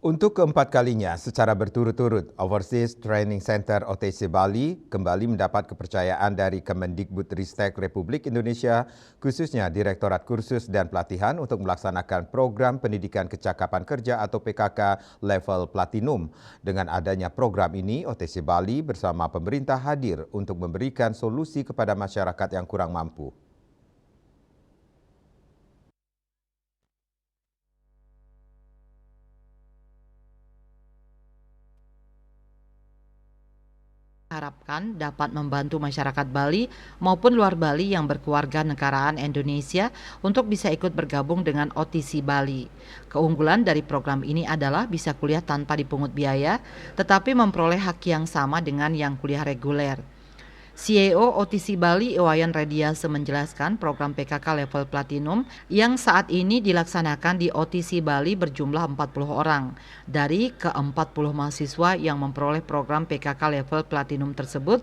Untuk keempat kalinya secara berturut-turut, Overseas Training Center OTC Bali kembali mendapat kepercayaan dari Kemendikbudristek Republik Indonesia, khususnya Direktorat Kursus dan Pelatihan untuk melaksanakan program pendidikan kecakapan kerja atau PKK level Platinum. Dengan adanya program ini, OTC Bali bersama pemerintah hadir untuk memberikan solusi kepada masyarakat yang kurang mampu. Harapkan dapat membantu masyarakat Bali maupun luar Bali yang berkeluarga negaraan Indonesia untuk bisa ikut bergabung dengan OTC Bali. Keunggulan dari program ini adalah bisa kuliah tanpa dipungut biaya, tetapi memperoleh hak yang sama dengan yang kuliah reguler. CEO OTC Bali Iwayan Rediase menjelaskan program PKK level Platinum yang saat ini dilaksanakan di OTC Bali berjumlah 40 orang. Dari ke-40 mahasiswa yang memperoleh program PKK level Platinum tersebut,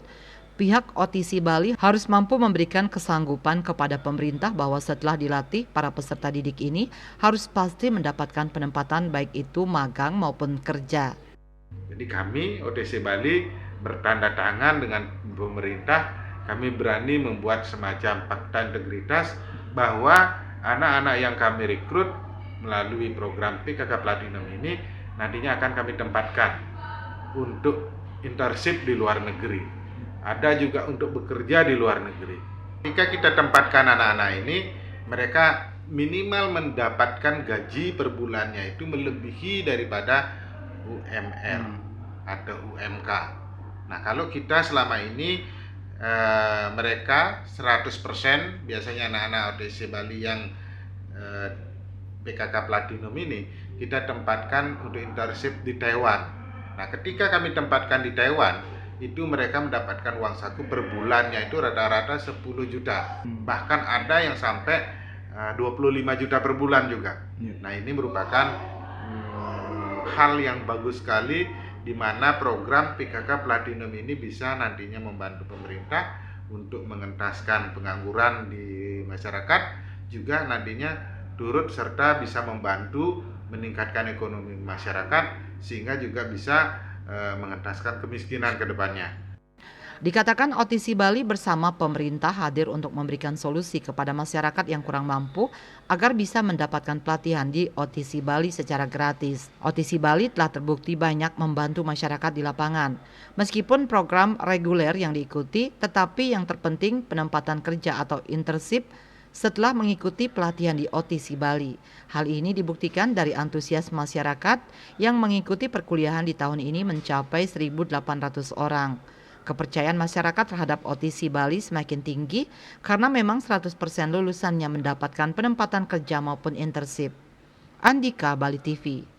pihak OTC Bali harus mampu memberikan kesanggupan kepada pemerintah bahwa setelah dilatih, para peserta didik ini harus pasti mendapatkan penempatan baik itu magang maupun kerja. Jadi kami OTC Bali bertanda tangan dengan pemerintah, kami berani membuat semacam fakta integritas bahwa anak-anak yang kami rekrut melalui program PKK Platinum ini nantinya akan kami tempatkan untuk internship di luar negeri. Ada juga untuk bekerja di luar negeri. Jika kita tempatkan anak-anak ini, mereka minimal mendapatkan gaji per bulannya itu melebihi daripada UMR atau UMK. Nah, kalau kita selama ini mereka 100% biasanya anak-anak OTC Bali yang PKK Platinum ini kita tempatkan untuk internship di Taiwan. Nah, ketika kami tempatkan di Taiwan, itu mereka mendapatkan uang saku per bulannya itu rata-rata 10 juta. Bahkan ada yang sampai 25 juta per bulan juga. Nah, ini merupakan hal yang bagus sekali di mana program PKK Platinum ini bisa nantinya membantu pemerintah untuk mengentaskan pengangguran di masyarakat, juga nantinya turut serta bisa membantu meningkatkan ekonomi masyarakat sehingga juga bisa mengentaskan kemiskinan ke depannya. Dikatakan OTC Bali bersama pemerintah hadir untuk memberikan solusi kepada masyarakat yang kurang mampu agar bisa mendapatkan pelatihan di OTC Bali secara gratis. OTC Bali telah terbukti banyak membantu masyarakat di lapangan. Meskipun program reguler yang diikuti, tetapi yang terpenting penempatan kerja atau internship setelah mengikuti pelatihan di OTC Bali. Hal ini dibuktikan dari antusias masyarakat yang mengikuti perkuliahan di tahun ini mencapai 1.800 orang. Kepercayaan masyarakat terhadap OTC Bali semakin tinggi karena memang 100% lulusannya mendapatkan penempatan kerja maupun internship. Andika, Bali TV.